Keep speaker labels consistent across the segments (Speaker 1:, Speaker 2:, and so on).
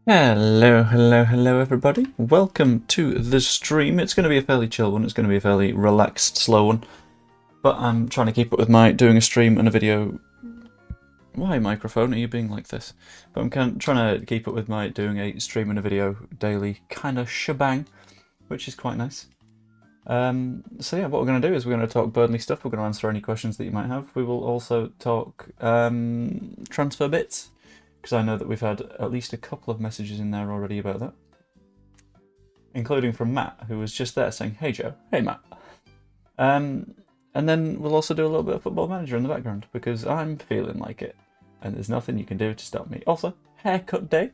Speaker 1: Hello everybody. Welcome to the stream. It's going to be a fairly chill one. It's going to be a fairly relaxed, slow one. But I'm trying to keep up with my doing a stream and a video. Why, microphone? Are you being like this? But I'm trying to keep up with my doing a stream and a video daily kind of shebang, which is quite nice. So yeah, what we're going to do is we're going to talk Burnley stuff. We're going to answer any questions that you might have. We will also talk transfer bits, because I know that we've had at least a couple of messages in there already about that, including from Matt, who was just there saying, "Hey Joe, hey Matt." And then we'll also do a little bit of Football Manager in the background, because I'm feeling like it, and there's nothing you can do to stop me. Also, haircut day.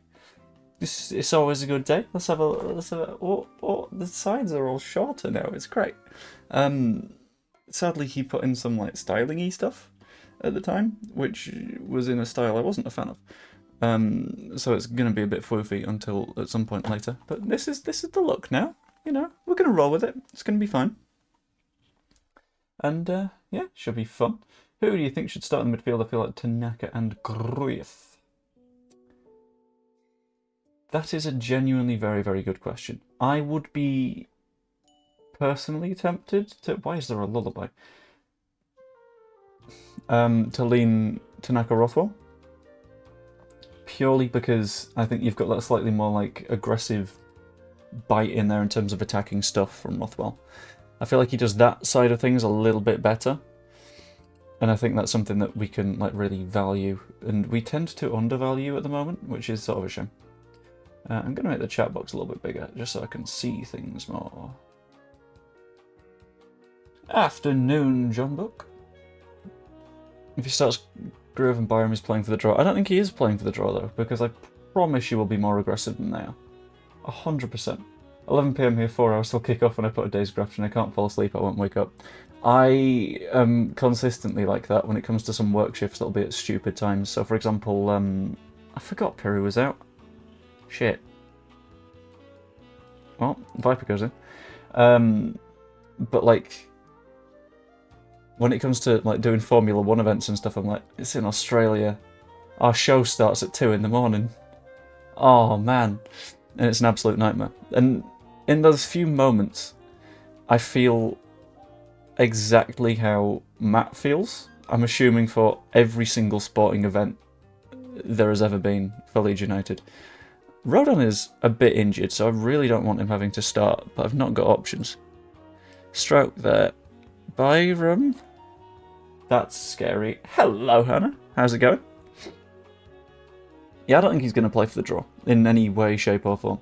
Speaker 1: It's always a good day. Let's have a. Oh, the sides are all shorter now. It's great. Sadly, he put in some like styling-y stuff at the time, which was in a style I wasn't a fan of. So it's going to be a bit floofy until at some point later. But this is the look now. You know, we're going to roll with it. It's going to be fine. And yeah, should be fun. Who do you think should start in the midfield? I feel like Tanaka and Grueff. That is a genuinely very, very good question. I would be personally tempted to... Why is there a lullaby? To lean Tanaka Rothwell. Purely because I think you've got that slightly more like aggressive bite in there in terms of attacking stuff from Rothwell. I feel like he does that side of things a little bit better, and I think that's something that we can like really value, and we tend to undervalue at the moment, which is sort of a shame. I'm going to make the chat box a little bit bigger just so I can see things more. Afternoon, John Book. If he starts Groove and Byram is playing for the draw. I don't think he is playing for the draw though, because I promise you will be more aggressive than they are. 100%. 11 PM here, 4 hours till kick off, and I put a day's graft and I can't fall asleep, I won't wake up. I am consistently like that when it comes to some work shifts that'll be at stupid times. So for example, I forgot Peru was out. Shit. Well, Viper goes in. But like, when it comes to like doing Formula 1 events and stuff, I'm like, it's in Australia. Our show starts at 2 in the morning. Oh man. And it's an absolute nightmare. And in those few moments, I feel exactly how Matt feels. I'm assuming for every single sporting event there has ever been for Leeds United. Rodon is a bit injured, so I really don't want him having to start, but I've not got options. Stroke there. Byram. That's scary. Hello, Hannah. How's it going? Yeah, I don't think he's going to play for the draw in any way, shape or form.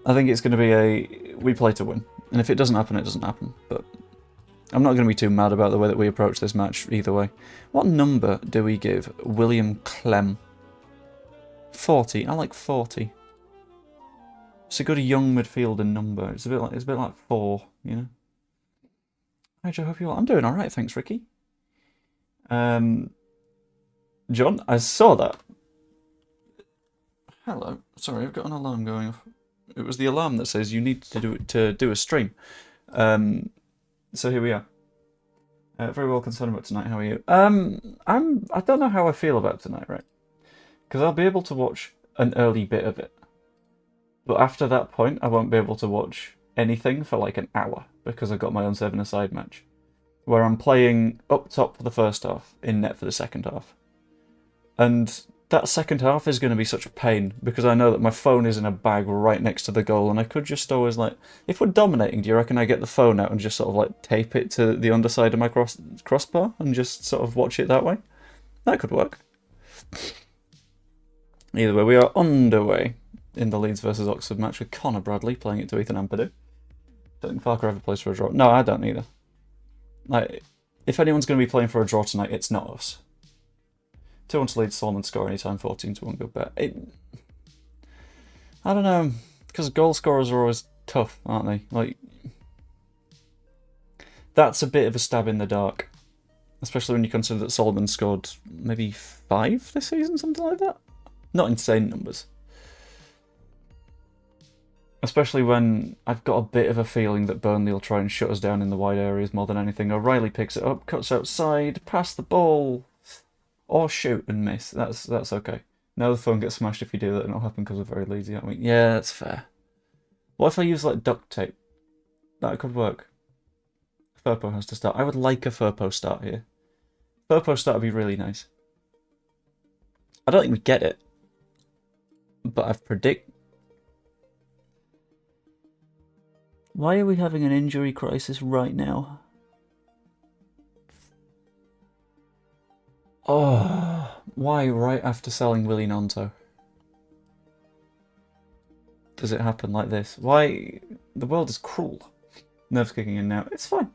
Speaker 1: I think it's going to be a we play to win. And if it doesn't happen, it doesn't happen. But I'm not going to be too mad about the way that we approach this match either way. What number do we give William Clem? 40. I like 40. It's a good young midfielder number. It's a bit like 4, you know. Hi Joe, hope you well. I'm doing alright, thanks Ricky. John, I saw that. Hello. Sorry, I've got an alarm going off. It was the alarm that says you need to do a stream. So here we are. Very well concerned about tonight. How are you? I don't know how I feel about tonight, right? Because I'll be able to watch an early bit of it, but after that point, I won't be able to watch anything for like an hour because I've got my own 7-a-side match, where I'm playing up top for the first half, in net for the second half, and that second half is going to be such a pain because I know that my phone is in a bag right next to the goal, and I could just always like, if we're dominating, do you reckon I get the phone out and just sort of like tape it to the underside of my crossbar and just sort of watch it that way? That could work. Either way, we are underway in the Leeds versus Oxford match with Connor Bradley playing it to Ethan Ampadu. Don't think Farker ever plays for a draw. No, I don't either. Like, if anyone's going to be playing for a draw tonight, it's not us. 2-1 to Leeds, Solomon score anytime, 14-1 good bet. I don't know, because goal scorers are always tough, aren't they? Like, that's a bit of a stab in the dark. Especially when you consider that Solomon scored maybe 5 this season, something like that. Not insane numbers. Especially when I've got a bit of a feeling that Burnley will try and shut us down in the wide areas more than anything. O'Reilly picks it up, cuts outside, pass the ball, or shoot and miss. That's okay. Now the phone gets smashed if you do that, and it'll happen because we're very lazy, aren't we? Yeah, that's fair. What if I use like duct tape? That could work. Furpo has to start. I would like a Furpo start here. Furpo start would be really nice. I don't think we get it, but I predict. Why are we having an injury crisis right now? Oh, why right after selling Willie Nonto? Does it happen like this? Why? The world is cruel. Nerves kicking in now. It's fine.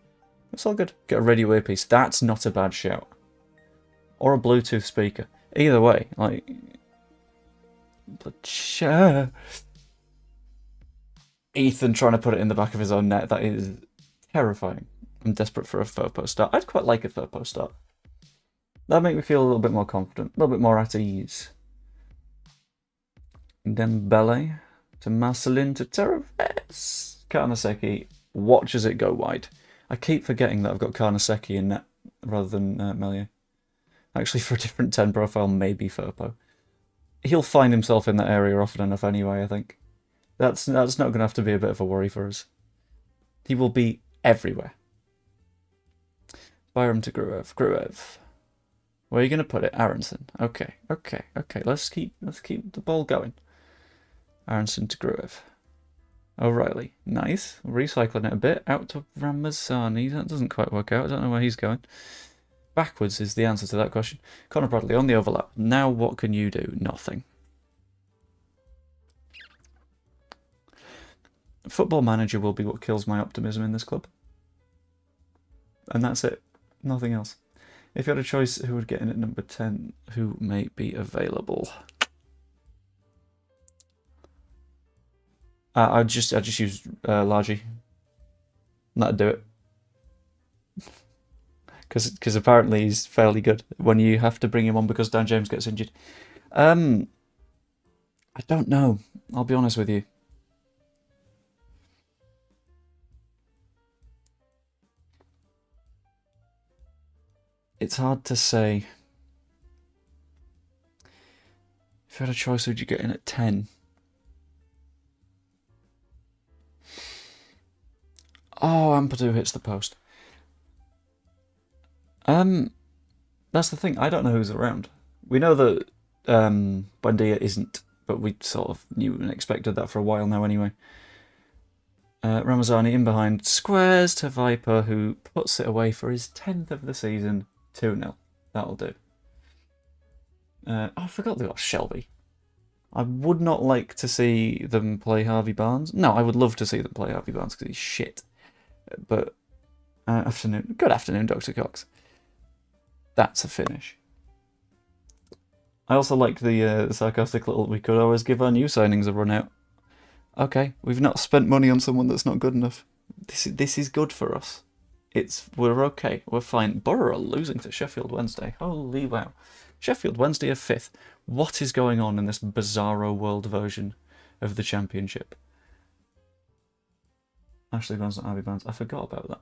Speaker 1: It's all good. Get a radio earpiece. That's not a bad shout. Or a Bluetooth speaker. Either way, like... But sure. Ethan trying to put it in the back of his own net. That is terrifying. I'm desperate for a Furpo start. I'd quite like a Furpo start. That'd make me feel a little bit more confident. A little bit more at ease. Dembele to Marcelin to Teraves. Karnaseki watches it go wide. I keep forgetting that I've got Karnaseki in net rather than Melier. Actually, for a different 10 profile, maybe Furpo. He'll find himself in that area often enough anyway, I think. That's not going to have to be a bit of a worry for us. He will be everywhere. Byram to Gruev. Gruev. Where are you going to put it? Aronson. Okay. Let's keep the ball going. Aronson to Gruev. O'Reilly. Nice. Recycling it a bit. Out to Ramazani. That doesn't quite work out. I don't know where he's going. Backwards is the answer to that question. Connor Bradley on the overlap. Now what can you do? Nothing. Football Manager will be what kills my optimism in this club. And that's it. Nothing else. If you had a choice, who would get in at number 10? Who may be available? I just use Largy. That'd do it. Because apparently he's fairly good when you have to bring him on because Dan James gets injured. I don't know. I'll be honest with you. It's hard to say. If you had a choice, would you get in at 10? Oh, Ampadu hits the post. That's the thing. I don't know who's around. We know that Buendia isn't, but we sort of knew and expected that for a while now anyway. Ramazani in behind. Squares to Viper, who puts it away for his 10th of the season. 2-0. That'll do. I forgot they got Shelby. I would not like to see them play Harvey Barnes. No, I would love to see them play Harvey Barnes because he's shit. But afternoon. Good afternoon, Dr. Cox. That's a finish. I also like the sarcastic little, we could always give our new signings a run out. Okay, we've not spent money on someone that's not good enough. This is good for us. We're okay. We're fine. Borough are losing to Sheffield Wednesday. Holy wow. Sheffield Wednesday are 5th. What is going on in this bizarro world version of the Championship? Ashley Barnes and Harvey Barnes. I forgot about that.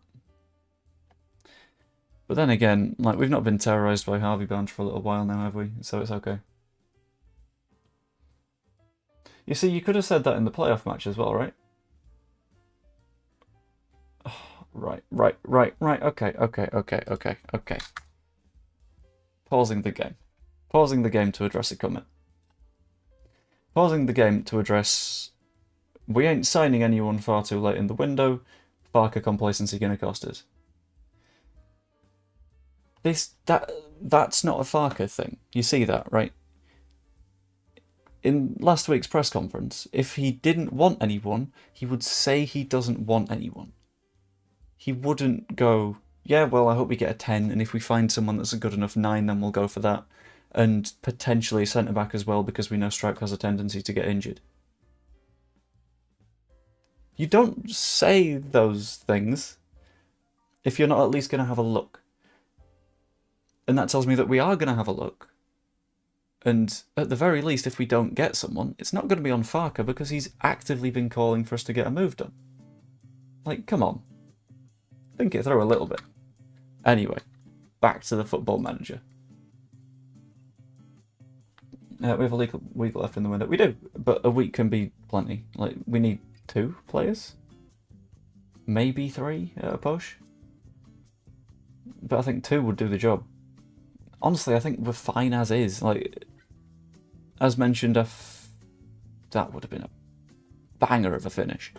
Speaker 1: But then again, like, we've not been terrorised by Harvey Barnes for a little while now, have we? So it's okay. You see, you could have said that in the playoff match as well, right? Oh, right. Okay. Pausing the game. Pausing the game to address a comment. Pausing the game to address... We ain't signing anyone far too late in the window. Farker complacency gonna cost us. That's not a Farker thing. You see that, right? In last week's press conference, if he didn't want anyone, he would say he doesn't want anyone. He wouldn't go, yeah, well, I hope we get a 10, and if we find someone that's a good enough 9, then we'll go for that. And potentially a centre-back as well, because we know Stripe has a tendency to get injured. You don't say those things if you're not at least going to have a look. And that tells me that we are going to have a look. And at the very least, if we don't get someone, it's not going to be on Farker because he's actively been calling for us to get a move done. Like, come on. Think it through a little bit. Anyway, back to the Football Manager. We have a week left in the window. We do, but a week can be plenty. Like, we need 2 players? Maybe 3 at a push? But I think 2 would do the job. Honestly, I think we're fine as is. Like, as mentioned, that would have been a banger of a finish.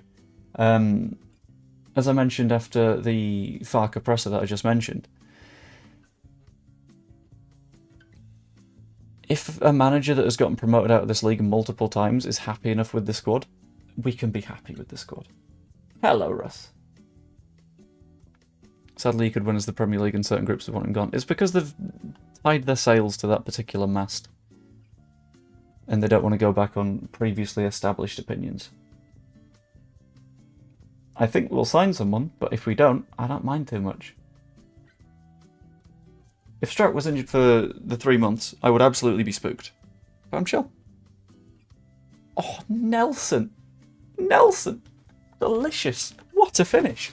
Speaker 1: As I mentioned after the Farke presser that I just mentioned, if a manager that has gotten promoted out of this league multiple times is happy enough with the squad, we can be happy with the squad. Hello, Russ. Sadly, you could win as the Premier League and certain groups have won and gone. It's because they've tied their sails to that particular mast. And they don't want to go back on previously established opinions. I think we'll sign someone, but if we don't, I don't mind too much. If Strout was injured for the 3 months, I would absolutely be spooked. But I'm chill. Oh, Nelson! Nelson! Delicious! What a finish!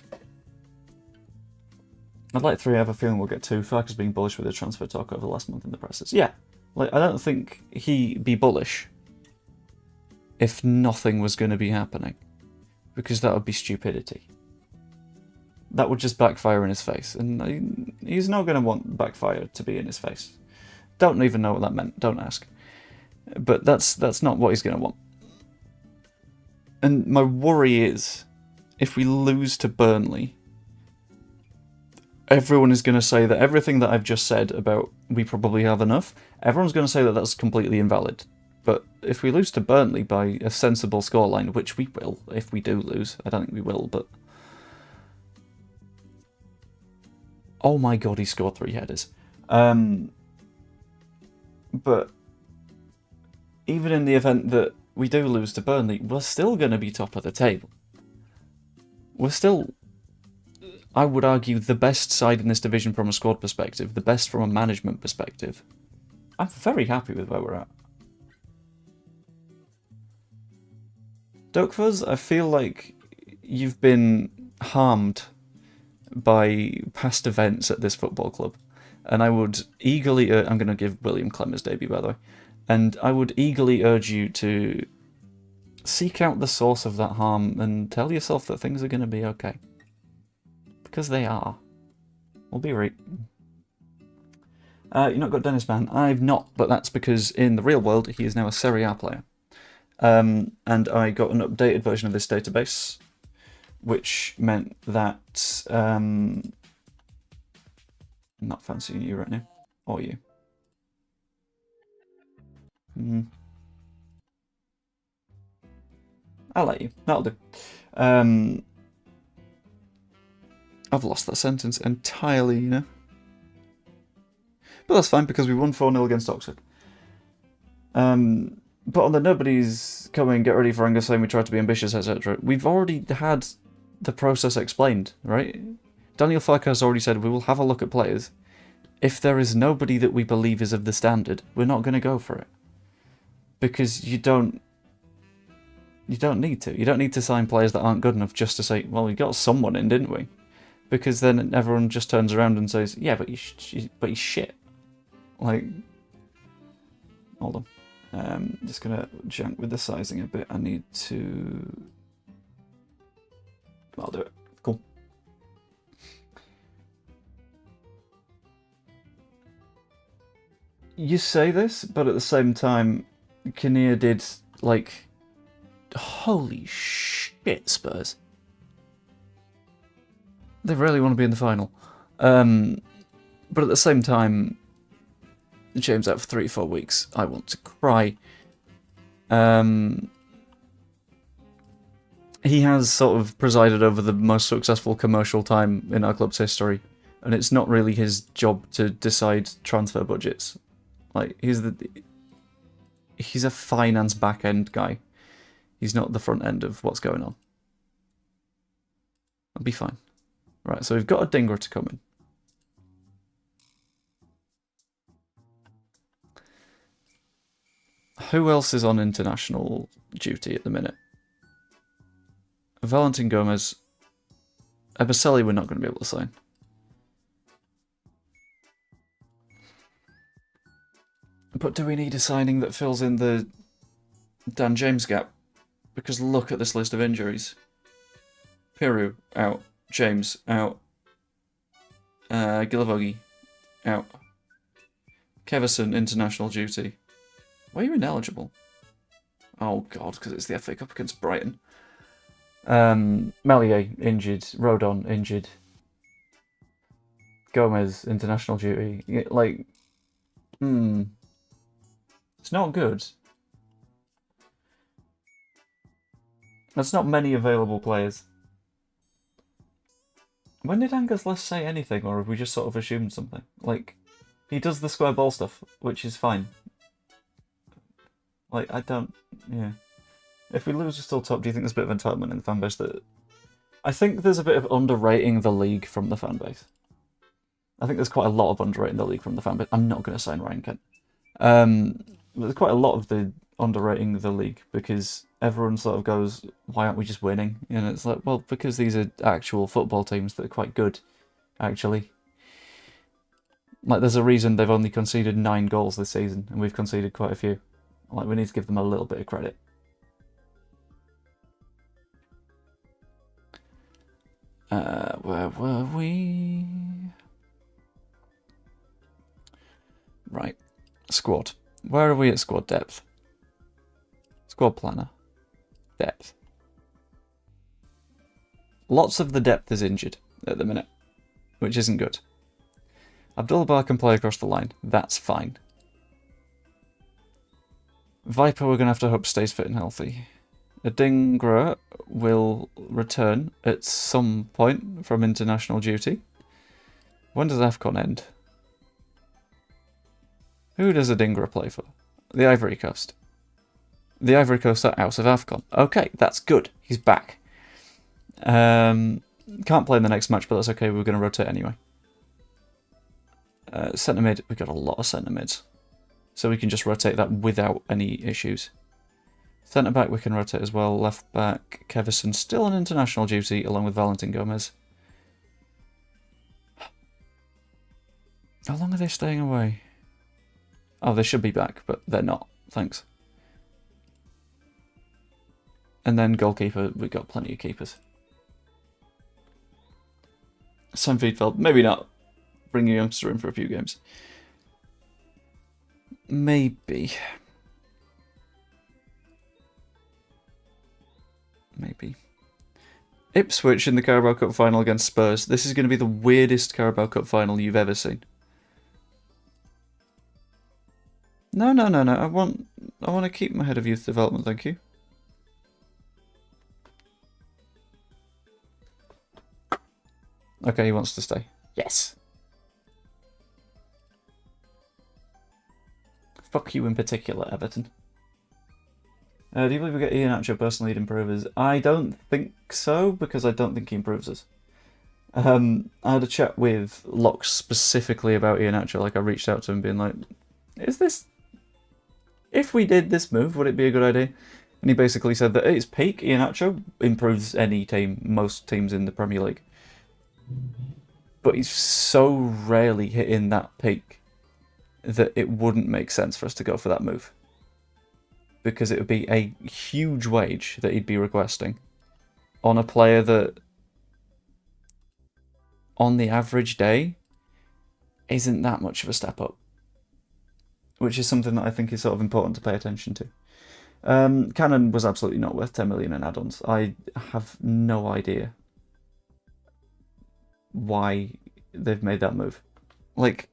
Speaker 1: I'd like 3, I have a feeling we'll get 2. Farke's being bullish with the transfer talk over the last month in the presses. Yeah, like, I don't think he'd be bullish if nothing was going to be happening. Because that would be stupidity. That would just backfire in his face, and he's not going to want backfire to be in his face. Don't even know what that meant, don't ask. But that's not what he's going to want. And my worry is, if we lose to Burnley, everyone is going to say that everything that I've just said about we probably have enough, everyone's going to say that that's completely invalid. But if we lose to Burnley by a sensible scoreline, which we will, if we do lose, I don't think we will, but... Oh my god, he scored 3 headers. But even in the event that we do lose to Burnley, we're still going to be top of the table. We're still, I would argue, the best side in this division from a squad perspective, the best from a management perspective. I'm very happy with where we're at. Dokfuz, I feel like you've been harmed by past events at this football club. And I would eagerly... I'm going to give William Clem his debut, by the way. And I would eagerly urge you to seek out the source of that harm and tell yourself that things are going to be okay. Because they are. We'll be right. You've not got Dennis Mann. I've not, but that's because in the real world, he is now a Serie A player. And I got an updated version of this database, which meant that... I'm not fancying you right now. Or you. I'll let you. That'll do. I've lost that sentence entirely, you know. But that's fine, because we won 4-0 against Oxford. But on the nobody's coming, get ready for anger, saying we tried to be ambitious, etc. We've already had the process explained, right? Daniel Farke has already said we will have a look at players. If there is nobody that we believe is of the standard, we're not going to go for it. Because you don't need to. You don't need to sign players that aren't good enough just to say, well, we got someone in, didn't we? Because then everyone just turns around and says, yeah, but he's shit. Like, hold on. Just going to jank with the sizing a bit. I need to... I'll do it. Cool. You say this, but at the same time, Kinnear did, like... Holy shit, Spurs. They really want to be in the final. But at the same time, James out for 3-4 weeks. I want to cry. He has sort of presided over the most successful commercial time in our club's history, and it's not really his job to decide transfer budgets. Like, he's a finance back-end guy. He's not the front end of what's going on. I'll be fine. Right, so we've got a dinger to come in. Who else is on international duty at the minute? Valentin Gomez. Ebaselli we're not going to be able to sign. But do we need a signing that fills in the Dan James gap? Because look at this list of injuries. Piru, out. James, out. Gilavogi, out. Keverson, international duty. Why are you ineligible? Oh god, because it's the FA Cup against Brighton. Melier, injured. Rodon, injured. Gomez, international duty. Like, it's not good. There's not many available players. When did Angus last say anything, or have we just sort of assumed something? Like, he does the square ball stuff, which is fine. Like, yeah. If we lose, we're still top. Do you think there's a bit of entitlement in the fan base that... I think there's a bit of underrating the league from the fan base. I think there's quite a lot of underrating the league from the fan base. I'm not going to sign Ryan Kent. There's quite a lot of the underrating the league, because everyone sort of goes, why aren't we just winning? And it's like, well, because these are actual football teams that are quite good, actually. Like, there's a reason they've only conceded 9 goals this season, and we've conceded quite a few. Like, we need to give them a little bit of credit. Where were we? Right. Squad. Where are we at squad depth? Squad planner. Depth. Lots of the depth is injured at the minute, which isn't good. Abdullah Bar can play across the line. That's fine. Viper, we're going to have to hope stays fit and healthy. Adingra will return at some point from international duty. When does AFCON end? Who does Adingra play for? The Ivory Coast. The Ivory Coast are out of AFCON. Okay, that's good. He's back. Can't play in the next match, but that's okay. We're going to rotate anyway. Centre mid, we've got a lot of centre mids. So we can just rotate that without any issues. Centre back we can rotate as well. Left back, Keverson still on international duty along with Valentin Gomez. How long are they staying away? Oh, they should be back, but they're not. Thanks. And then goalkeeper, we've got plenty of keepers. Sam Fiedfeld, maybe not. Bring a youngster in for a few games. Maybe. Maybe. Ipswich in the Carabao Cup final against Spurs. This is going to be the weirdest Carabao Cup final you've ever seen. No. I want to keep my head of youth development, thank you. Okay, he wants to stay. Yes. Fuck you in particular, Everton. Do you believe we get Iheanacho personally to improve us? I don't think so, because I don't think he improves us. I had a chat with Locke specifically about Iheanacho. Like, I reached out to him being like, if we did this move, would it be a good idea? And he basically said that at its peak, Iheanacho improves any team, most teams in the Premier League. But he's so rarely hitting that peak that it wouldn't make sense for us to go for that move. Because it would be a huge wage that he'd be requesting on a player that, on the average day, isn't that much of a step up. Which is something that I think is sort of important to pay attention to. Cannon was absolutely not worth 10 million in add-ons. I have no idea why they've made that move. Like,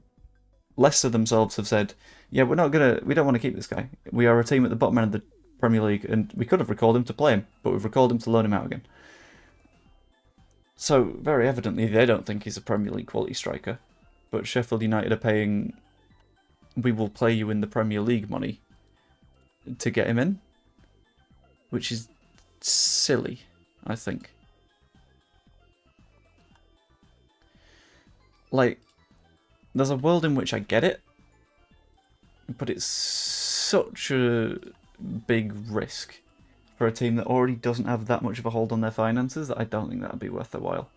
Speaker 1: Leicester themselves have said, yeah, we don't want to keep this guy. We are a team at the bottom end of the Premier League, and we could have recalled him to play him, but we've recalled him to loan him out again. So, very evidently, they don't think he's a Premier League quality striker. But Sheffield United are paying, we will play you in the Premier League money to get him in. Which is silly, I think. Like, there's a world in which I get it, but it's such a big risk for a team that already doesn't have that much of a hold on their finances that I don't think that would be worth their while.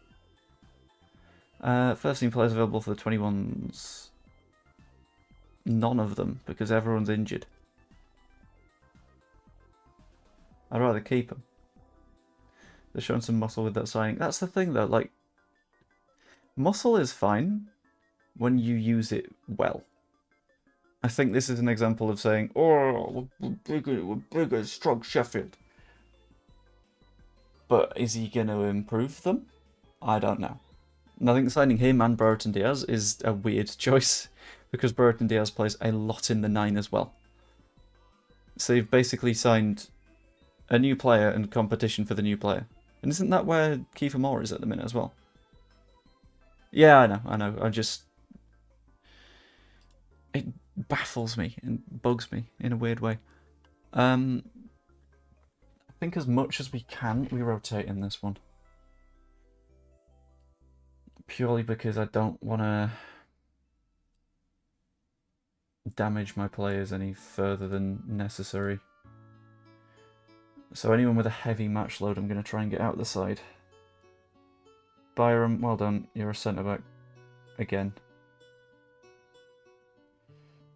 Speaker 1: First team players available for the 21s. None of them, because everyone's injured. I'd rather keep them. They're showing some muscle with that signing. That's the thing, though. Like, muscle is fine when you use it well. I think this is an example of saying, "Oh, we're bigger, strong Sheffield." But is he going to improve them? I don't know. And I think signing him and Brereton Diaz is a weird choice, because Brereton Diaz plays a lot in the 9 as well. So you've basically signed a new player and competition for the new player. And isn't that where Kiefer Moore is at the minute as well? Yeah, I know. It baffles me and bugs me in a weird way. I think as much as we can, we rotate in this one. Purely because I don't want to damage my players any further than necessary. So anyone with a heavy match load, I'm going to try and get out the side. Byram, well done. You're a centre-back again.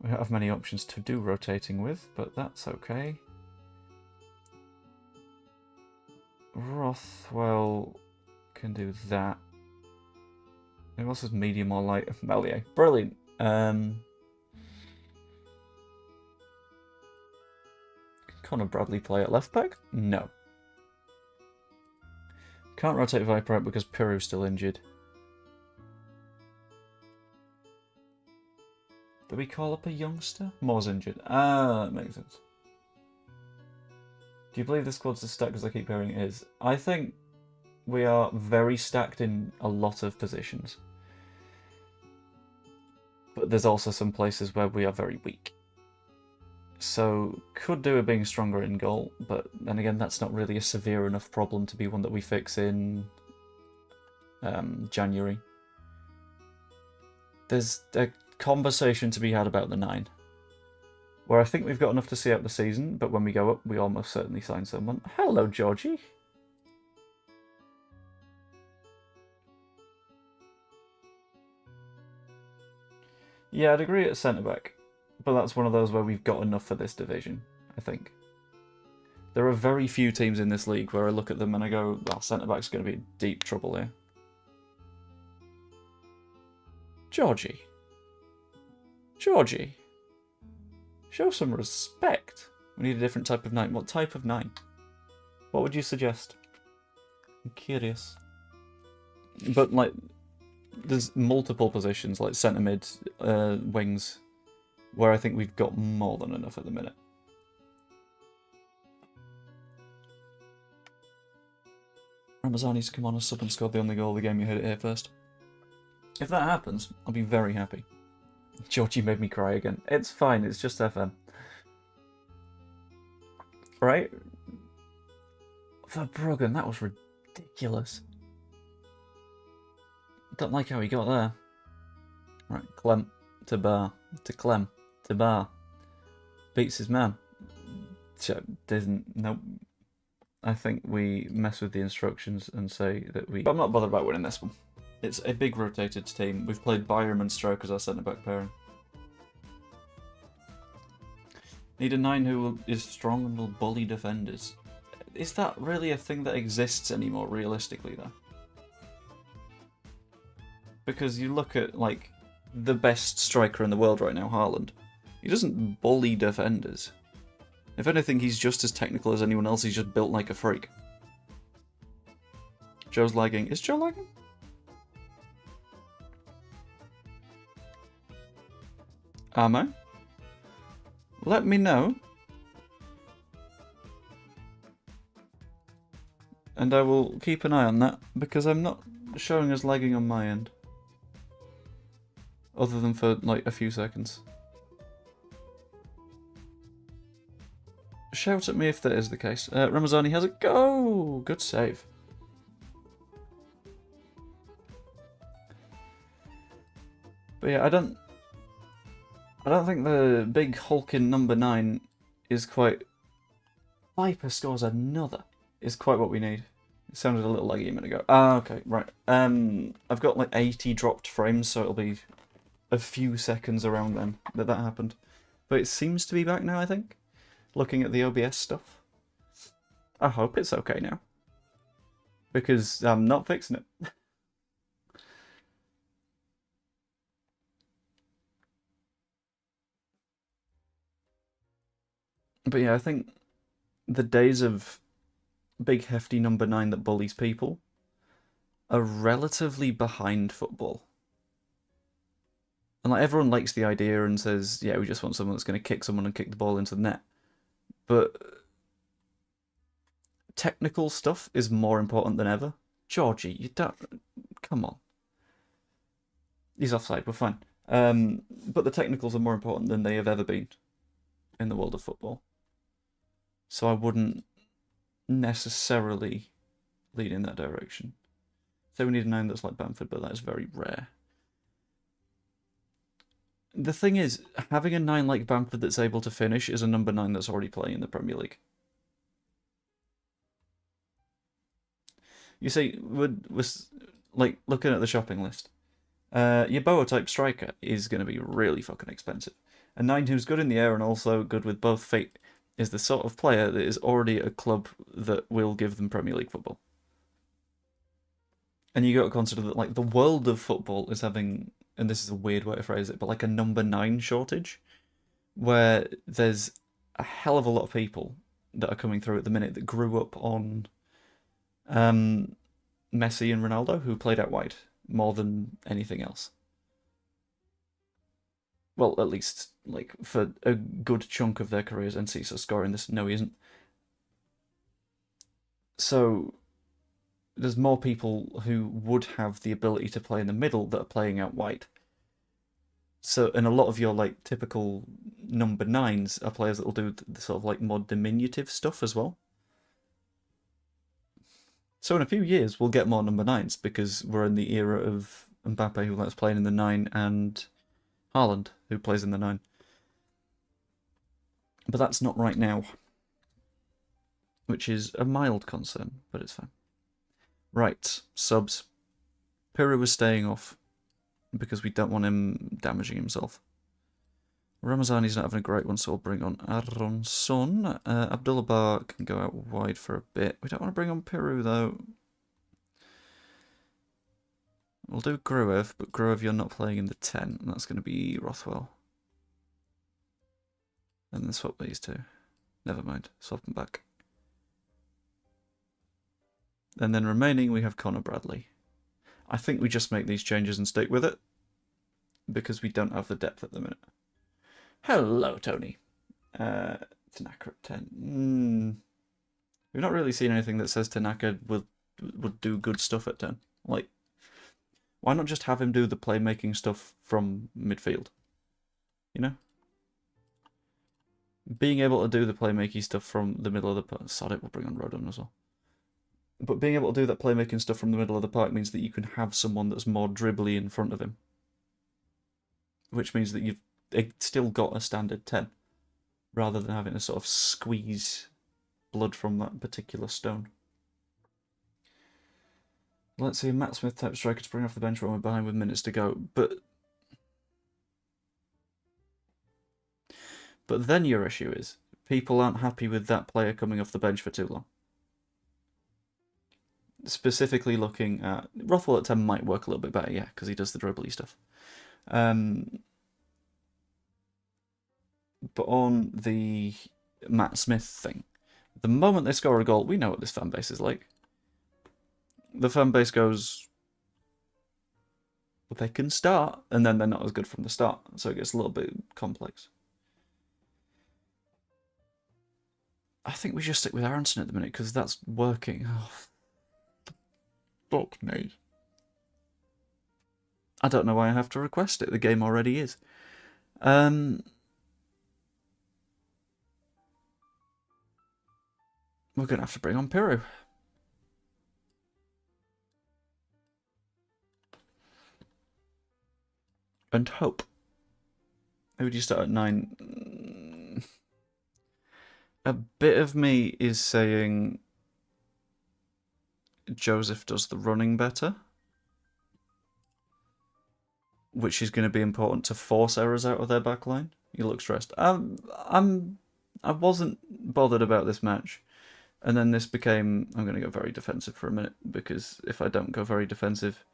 Speaker 1: We don't have many options to do rotating with, but that's okay. Rothwell can do that. Who else is medium or light? Melier. Brilliant. Connor Bradley play at left back? No. Can't rotate Viper out because Piru's still injured. Do we call up a youngster? Moore's injured. Ah, that makes sense. Do you believe the squad's as stacked as I keep hearing it is? I think we are very stacked in a lot of positions. But there's also some places where we are very weak. So, could do with being stronger in goal, but then again, that's not really a severe enough problem to be one that we fix in January. There's a conversation to be had about the 9, where I think we've got enough to see out the season, but when we go up, we almost certainly sign someone. Hello, Georgie. Yeah, I'd agree at centre-back. But that's one of those where we've got enough for this division, I think. There are very few teams in this league where I look at them and I go, well, centre-back's going to be in deep trouble here. Georgie. Georgie. Show some respect. We need a different type of 9. What type of 9? What would you suggest? I'm curious. But, like, there's multiple positions, like centre mid, wings, where I think we've got more than enough at the minute. Ramazani's come on as sub and scored the only goal of the game. You heard it here first. If that happens, I'll be very happy. Georgie made me cry again. It's fine, it's just FM. Right? Verbruggen, that was ridiculous. Don't like how he got there. Right, Clem to Bar, to Clem, to Bar. Beats his man. Nope. I think we mess with the instructions and say that we... I'm not bothered about winning this one. It's a big rotated team. We've played Byram and Stroke as our centre-back pairing. Need a 9 who is strong and will bully defenders. Is that really a thing that exists anymore, realistically, though? Because you look at, like, the best striker in the world right now, Haaland. He doesn't bully defenders. If anything, he's just as technical as anyone else. He's just built like a freak. Joe's lagging. Is Joe lagging? Am I? Let me know. And I will keep an eye on that, because I'm not showing us lagging on my end. Other than for, like, a few seconds. Shout at me if that is the case. Ramazani has a go! Good save. But yeah, I don't think the big hulking number 9 is quite... Viper scores another. Is quite what we need. It sounded a little laggy a minute ago. Ah, okay, right. I've got like 80 dropped frames, so it'll be a few seconds around then that happened. But it seems to be back now, I think. Looking at the OBS stuff. I hope it's okay now. Because I'm not fixing it. But yeah, I think the days of big hefty number 9 that bullies people are relatively behind football. And like everyone likes the idea and says, yeah, we just want someone that's going to kick someone and kick the ball into the net. But technical stuff is more important than ever. Georgie, you don't... Come on. He's offside, we're fine. But the technicals are more important than they have ever been in the world of football. So I wouldn't necessarily lead in that direction. So we need a 9 that's like Bamford, but that is very rare. The thing is, having a 9 like Bamford that's able to finish is a number 9 that's already playing in the Premier League. You see, we're like looking at the shopping list. Your Boa type striker is going to be really fucking expensive. A 9 who's good in the air and also good with both feet is the sort of player that is already at a club that will give them Premier League football. And you got to consider that like the world of football is having, and this is a weird way to phrase it, but like a number 9 shortage, where there's a hell of a lot of people that are coming through at the minute that grew up on Messi and Ronaldo, who played out wide more than anything else. Well, at least like for a good chunk of their careers. And Cesar scoring this. No, he isn't. So there's more people who would have the ability to play in the middle that are playing out wide. So, and a lot of your like typical number 9s are players that will do the sort of like more diminutive stuff as well. So in a few years we'll get more number 9s because we're in the era of Mbappe, who likes playing in the 9, and Haaland, who plays in the 9. But that's not right now, which is a mild concern, but it's fine. Right, subs. Piru is staying off because we don't want him damaging himself. Ramazani's not having a great one, so we'll bring on Aronson. Abdullah Bar can go out wide for a bit. We don't want to bring on Piru, though. We'll do Gruev, but Gruev, you're not playing in the 10, and that's going to be Rothwell. And then swap these two. Never mind, swap them back. And then remaining, we have Connor Bradley. I think we just make these changes and stick with it, because we don't have the depth at the minute. Hello, Tony. Tanaka at 10. We've not really seen anything that says Tanaka would do good stuff at 10. Like, why not just have him do the playmaking stuff from midfield? You know? Being able to do the playmaking stuff from the middle of the park... Sod it, we'll bring on Rodon as well. But being able to do that playmaking stuff from the middle of the park means that you can have someone that's more dribbly in front of him. Which means that you've still got a standard 10, rather than having to sort of squeeze blood from that particular stone. Let's see, a Matt Smith type striker to bring off the bench when we're behind with minutes to go. But then your issue is, people aren't happy with that player coming off the bench for too long. Specifically looking at... Rothwell at 10 might work a little bit better, yeah, because he does the dribbly stuff. But on the Matt Smith thing, the moment they score a goal, we know what this fan base is like. The fan base goes, well, they can start, and then they're not as good from the start, so it gets a little bit complex. I think we just stick with Aronson at the minute, because that's working. Oh, fuck me. I don't know why I have to request it, the game already is. We're going to have to bring on Piru. And hope. Who would you start at 9? A bit of me is saying Joseph does the running better. which is going to be important to force errors out of their back line. You look stressed. I wasn't bothered about this match. And then this became, I'm going to go very defensive for a minute, because if I don't go very defensive,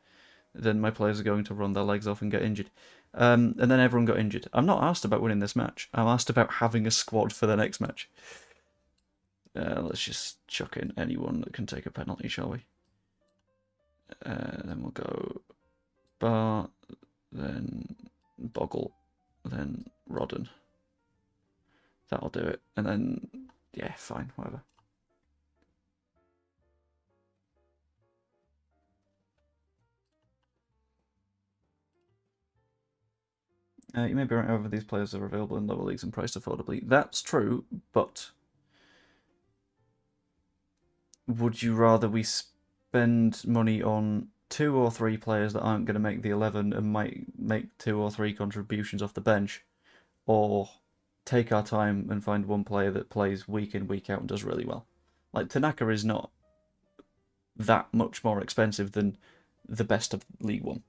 Speaker 1: then my players are going to run their legs off and get injured. And then everyone got injured. I'm not asked about winning this match. I'm asked about having a squad for the next match. Let's just chuck in anyone that can take a penalty, shall we? Then we'll go Bar, then Boggle, then Rodden. That'll do it. And then, yeah, fine, whatever. You may be right, however, these players are available in lower leagues and priced affordably. That's true, but would you rather we spend money on 2 or 3 players that aren't going to make the 11 and might make 2 or 3 contributions off the bench, or take our time and find one player that plays week in, week out and does really well? Like, Tanaka is not that much more expensive than the best of League One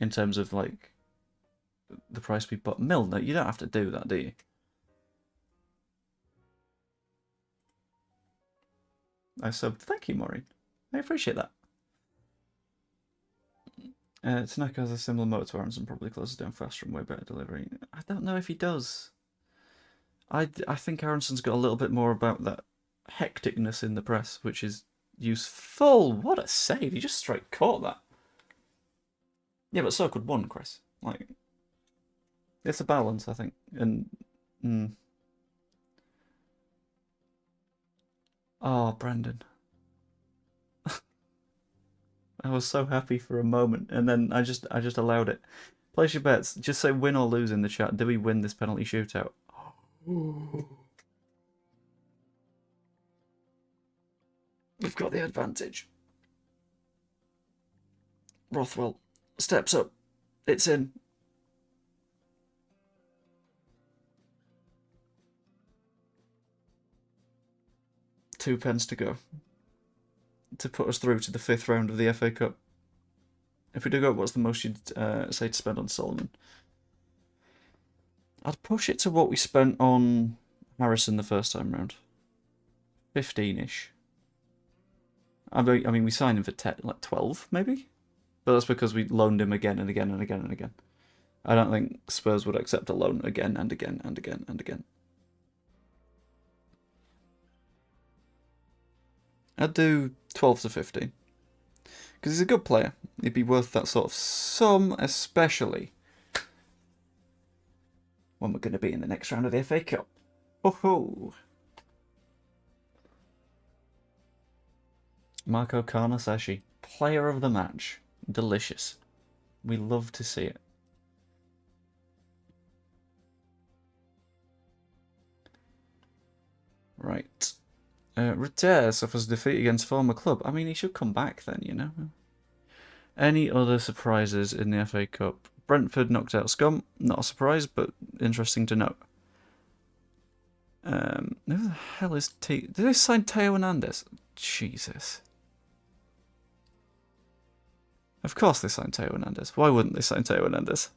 Speaker 1: in terms of, like, the price we put. Milner, you don't have to do that, do you? I subbed. Thank you, Maureen. I appreciate that. Tanaka has a similar motor to Aronson, probably closes down faster and way better delivery. I don't know if he does. I think Aronson's got a little bit more about that hecticness in the press, which is useful. What a save! He just straight caught that. Yeah, but so could one, Chris. Like, it's a balance, I think. And oh, Brendan. I was so happy for a moment, and then I just allowed it. Place your bets. Just say win or lose in the chat. Do we win this penalty shootout? We've got the advantage. Rothwell steps up. It's in. £2 to go to put us through to the 5th round of the FA Cup. If we do go, what's the most you'd say to spend on Solomon? I'd push it to what we spent on Harrison the first time round. 15-ish. I mean, we signed him for 10, like 12, maybe? But that's because we loaned him again and again and again and again. I don't think Spurs would accept a loan again and again and again and again. I'd do 12 to 15. Because he's a good player. He'd be worth that sort of sum, especially when we're going to be in the next round of the FA Cup. Oh-ho! Marco Carnasashi, player of the match. Delicious. We love to see it. Right. Reter suffers defeat against former club. I mean, he should come back then, you know. Any other surprises in the FA Cup? Brentford knocked out Scum. Not a surprise, but interesting to note. Who the hell is T? Did they sign Teo Hernandez? Jesus. Of course they signed Teo Hernandez. Why wouldn't they sign Teo Hernandez?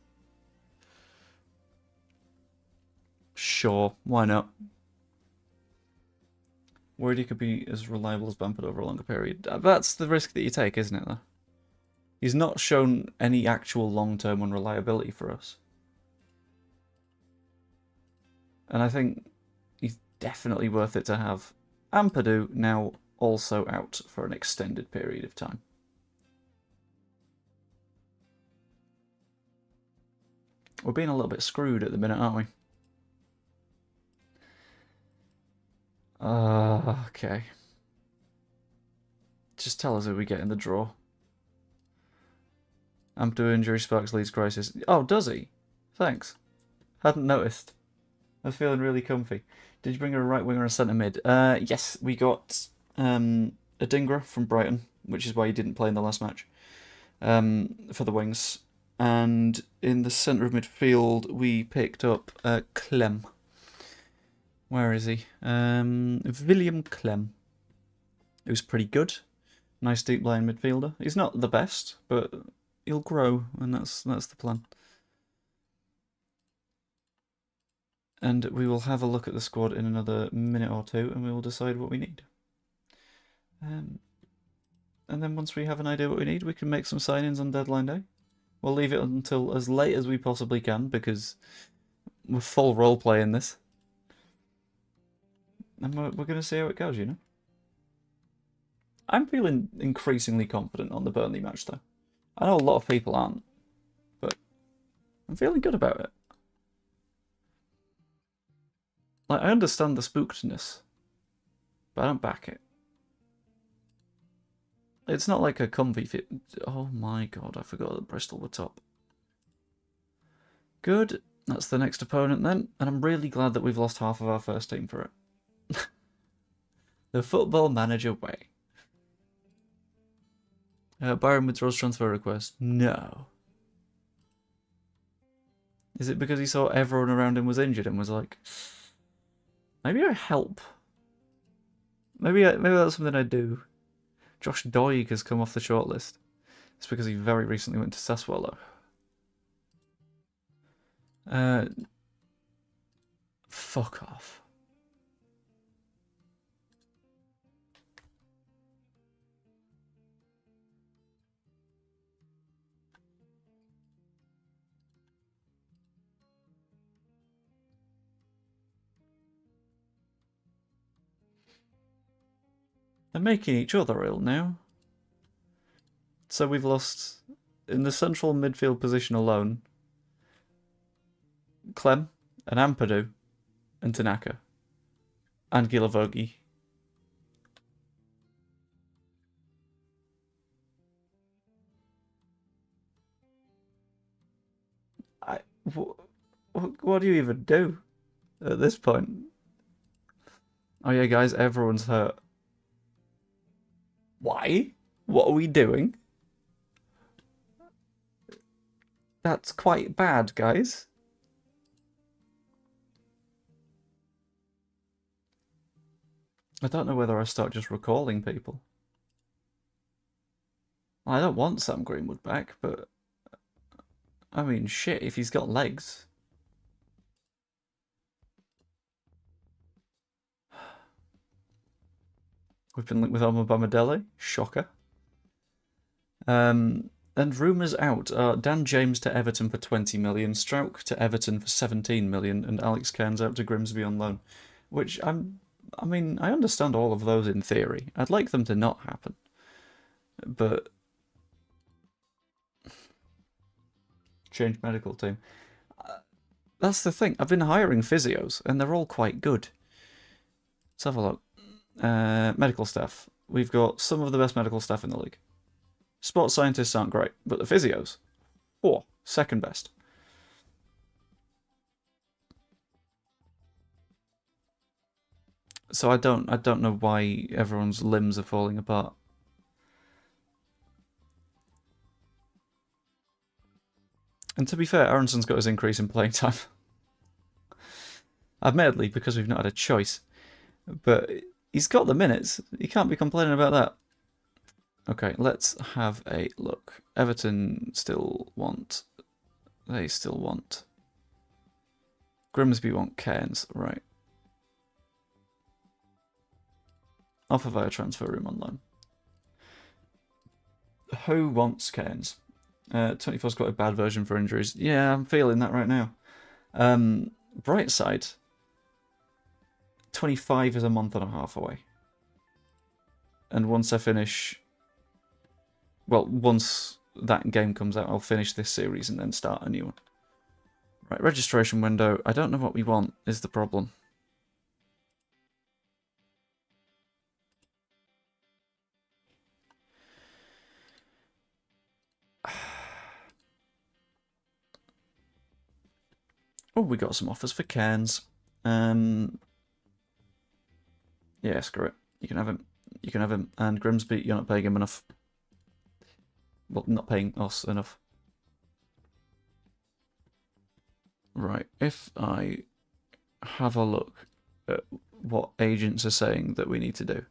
Speaker 1: Sure, why not? Worried he could be as reliable as Bamford over a longer period. That's the risk that you take, isn't it, though? He's not shown any actual long-term unreliability for us. And I think he's definitely worth it to have. Ampadu now also out for an extended period of time. We're being a little bit screwed at the minute, aren't we? Okay. Just tell us who we get in the draw. Ampadu injury sparks Leeds crisis. Oh, does he? Thanks. Hadn't noticed. I was feeling really comfy. Did you bring a right winger and a centre mid? Yes, we got Adingra from Brighton, which is why he didn't play in the last match, for the wings. And in the centre of midfield, we picked up Clem. Where is he? William Clem, who's pretty good. Nice deep line midfielder. He's not the best, but he'll grow, and that's the plan. And we will have a look at the squad in another minute or two, and we will decide what we need. And then once we have an idea what we need, we can make some signings on deadline day. We'll leave it until as late as we possibly can, because we're full roleplay in this. And we're going to see how it goes, you know? I'm feeling increasingly confident on the Burnley match, though. I know a lot of people aren't, but I'm feeling good about it. Like, I understand the spookedness, but I don't back it. It's not like a comfy fit. Oh my god, I forgot that Bristol were top. Good. That's the next opponent then, and I'm really glad that we've lost half of our first team for it. The Football Manager way. Byron withdraws transfer request. No. Is it because he saw everyone around him was injured and was like, maybe I help? Maybe that's something I do. Josh Doig has come off the shortlist. It's because he very recently went to Sassuolo. Fuck off. They're making each other ill now. So we've lost, in the central midfield position alone, Clem and Ampadu and Tanaka and Gilavogi. What do you even do at this point? Oh yeah, guys, everyone's hurt. Why? What are we doing? That's quite bad, guys. I don't know whether I start just recalling people. I don't want Sam Greenwood back, but I mean, shit, if he's got legs. We've been linked with Omar Bamadele. Shocker. And rumours out are Dan James to Everton for 20 million, Strauch to Everton for 17 million, and Alex Cairns out to Grimsby on loan. Which, I mean, I understand all of those in theory. I'd like them to not happen. But change medical team. That's the thing. I've been hiring physios, and they're all quite good. Let's have a look. Medical staff. We've got some of the best medical staff in the league. Sports scientists aren't great, but the physios, second best. So I don't know why everyone's limbs are falling apart. And to be fair, Aronson's got his increase in playing time. Admittedly, because we've not had a choice. But he's got the minutes. He can't be complaining about that. Okay, let's have a look. Everton still want... They still want... Grimsby want Cairns, right. Offer via transfer room on loan. Who wants Cairns? 24's got a bad version for injuries. Yeah, I'm feeling that right now. Bright side. 25 is a month and a half away. And once I finish... Well, once that game comes out, I'll finish this series and then start a new one. Right, registration window. I don't know what we want, is the problem. Oh, we got some offers for Cairns. Yeah, screw it. You can have him. You can have him. And Grimsby, you're not paying him enough. Well, not paying us enough. Right, if I have a look at what agents are saying that we need to do.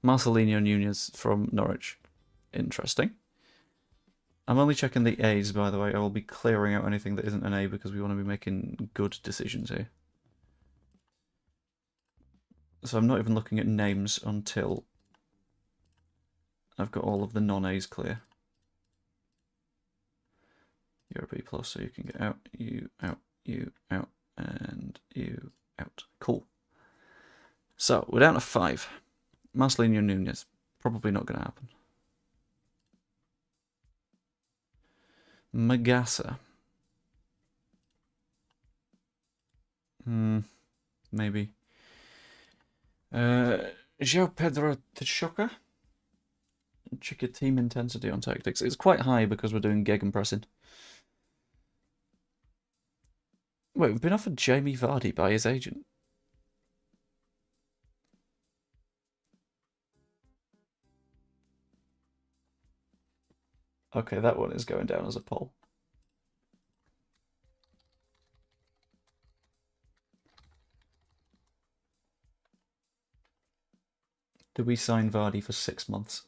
Speaker 1: Marcelino Nunez from Norwich. Interesting. I'm only checking the A's, by the way. I will be clearing out anything that isn't an A because we want to be making good decisions here. So I'm not even looking at names until I've got all of the non-A's clear. You're a B+, so you can get out, you out, and you out. Cool. So, we're down to 5. Marcelino Nunez. Probably not going to happen. Magassa. Maybe. João Pedro Teixeira. Check your team intensity on tactics. It's quite high because we're doing gegenpressing. Wait, we've been offered Jamie Vardy by his agent. Okay, that one is going down as a poll. Do we sign Vardy for 6 months?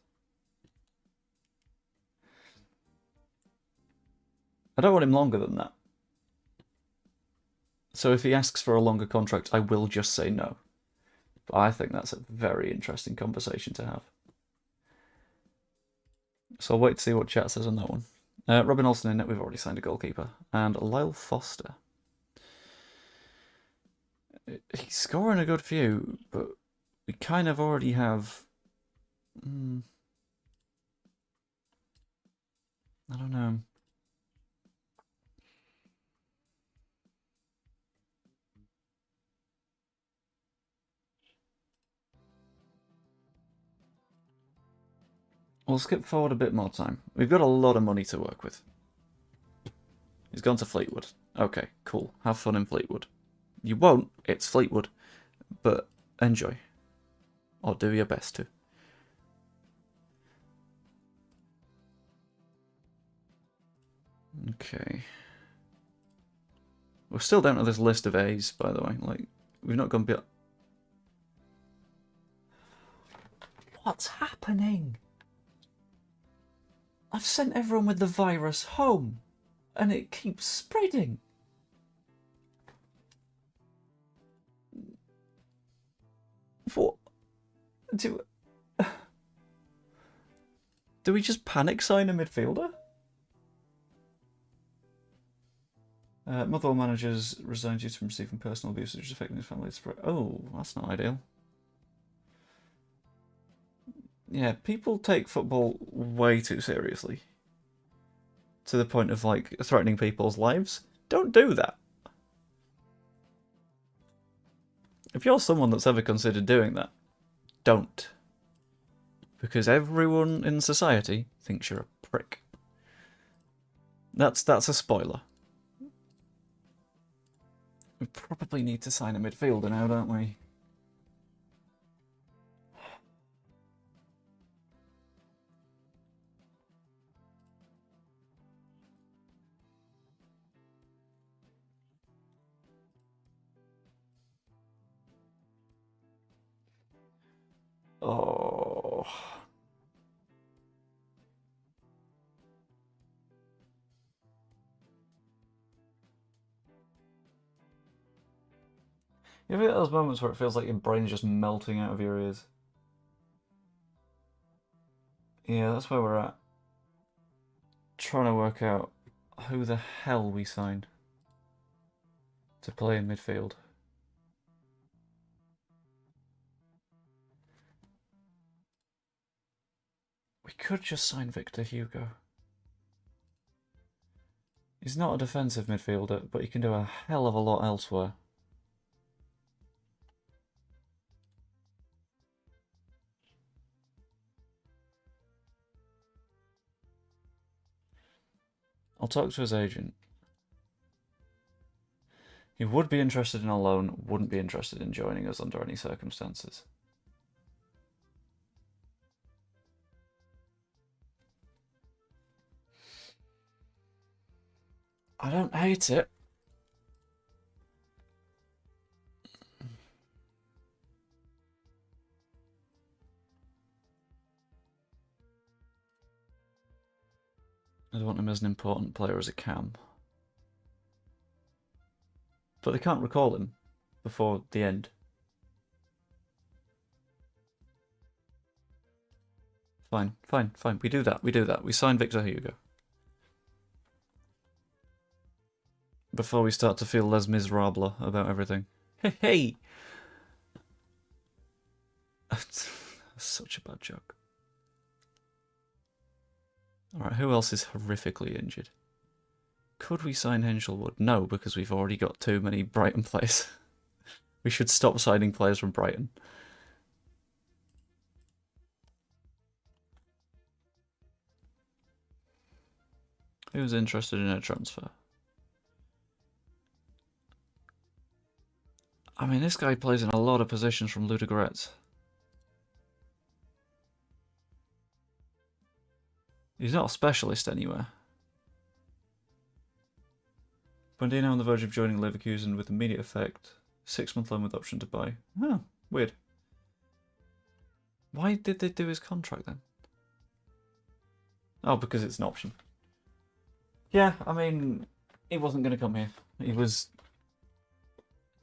Speaker 1: I don't want him longer than that. So if he asks for a longer contract, I will just say no. But I think that's a very interesting conversation to have. So I'll wait to see what chat says on that one. Robin Olsen in net, we've already signed a goalkeeper. And Lyle Foster. He's scoring a good few, but we kind of already have... I don't know. We'll skip forward a bit more time. We've got a lot of money to work with. He's gone to Fleetwood. Okay, cool. Have fun in Fleetwood. You won't, it's Fleetwood. But enjoy. Or do your best to. Okay. We're still down to this list of A's, by the way. Like, we've not gone beyond... What's happening? I've sent everyone with the virus home, and it keeps spreading. What? Do we just panic sign a midfielder? Motherwell managers resigned due to receiving personal abuse which is affecting his family. Oh, that's not ideal. Yeah, people take football way too seriously. To the point of, like, threatening people's lives. Don't do that. If you're someone that's ever considered doing that, don't. Because everyone in society thinks you're a prick. That's a spoiler. We probably need to sign a midfielder now, don't we? Oh. You ever get those moments where it feels like your brain's just melting out of your ears? Yeah, that's where we're at. Trying to work out who the hell we sign to play in midfield. We could just sign Victor Hugo. He's not a defensive midfielder, but he can do a hell of a lot elsewhere. I'll talk to his agent. He would be interested in a loan, wouldn't be interested in joining us under any circumstances. I don't hate it. I want him as an important player as I can. But they can't recall him before the end. Fine, fine, fine. We do that. We do that. We sign Victor Hugo. Before we start to feel Les Miserables about everything. Hey, hey! Such a bad joke. Alright, who else is horrifically injured? Could we sign Henselwood? No, because we've already got too many Brighton players. We should stop signing players from Brighton. Who's interested in a transfer? I mean, this guy plays in a lot of positions from Ludogorets. He's not a specialist anywhere. Bundino on the verge of joining Leverkusen with immediate effect. 6-month loan with option to buy. Oh, weird. Why did they do his contract then? Oh, because it's an option. Yeah, I mean, he wasn't going to come here. He was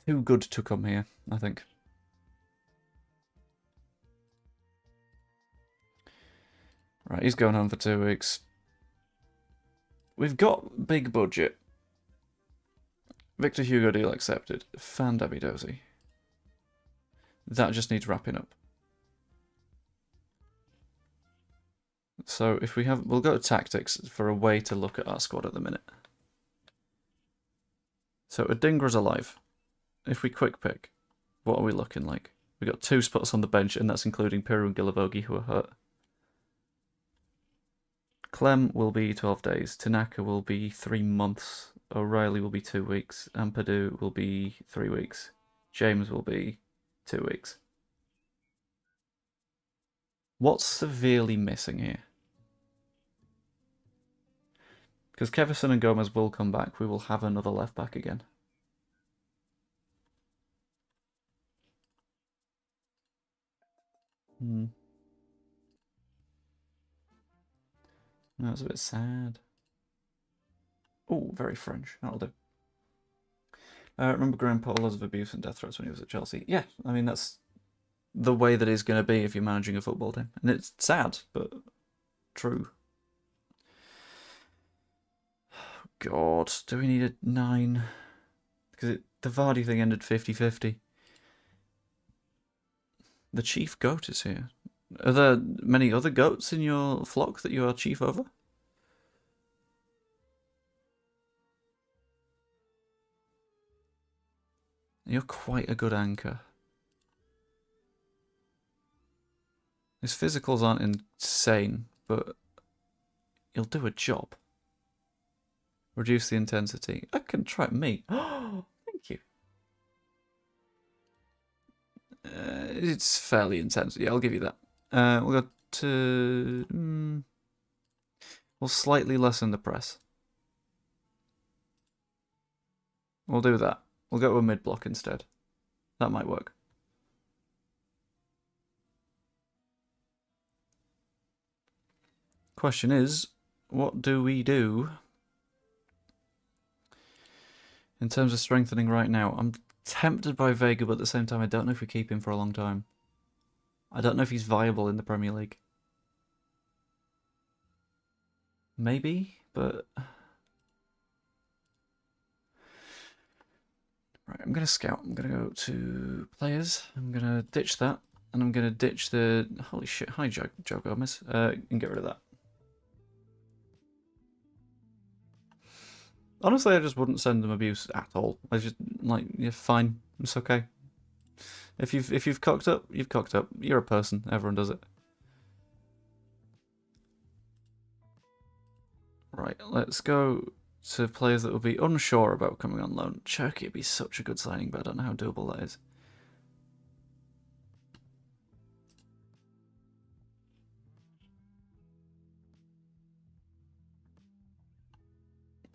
Speaker 1: too good to come here, I think. Right, he's going home for 2 weeks. We've got big budget. Victor Hugo deal accepted. Fan Dabby Dozy. That just needs wrapping up. So if we have, we'll go to tactics for a way to look at our squad at the minute. So Adingra's alive. If we quick pick, what are we looking like? We got 2 spots on the bench, and that's including Piru and Gilavogi, who are hurt. Clem will be 12 days. Tanaka will be 3 months. O'Reilly will be 2 weeks. Ampadu will be 3 weeks. James will be 2 weeks. What's severely missing here? Because Kevison and Gomez will come back. We will have another left back again. That's a bit sad. Oh, very French. That'll do. Remember Grandpa lots of abuse and death threats when he was at Chelsea? Yeah, I mean, that's the way that it's going to be if you're managing a football team. And it's sad, but true. God, do we need a 9? Because the Vardy thing ended 50-50. The chief goat is here. Are there many other goats in your flock that you are chief over? You're quite a good anchor. His physicals aren't insane, but he'll do a job. Reduce the intensity. I can try me. Oh, thank you. It's fairly intense. Yeah, I'll give you that. We'll go to... we'll slightly lessen the press. We'll do that. We'll go to a mid-block instead. That might work. Question is, what do we do in terms of strengthening right now? I'm tempted by Vega, but at the same time, I don't know if we keep him for a long time. I don't know if he's viable in the Premier League. Maybe, but... Right, I'm going to scout. I'm going to go to players. I'm going to ditch that. And I'm going to ditch the... Holy shit, hi Joe Gomez. And get rid of that. Honestly, I just wouldn't send them abuse at all. I just, like, you're fine. It's okay. If you've cocked up, you've cocked up. You're a person. Everyone does it. Right, let's go to players that will be unsure about coming on loan. Cherky would be such a good signing, but I don't know how doable that is.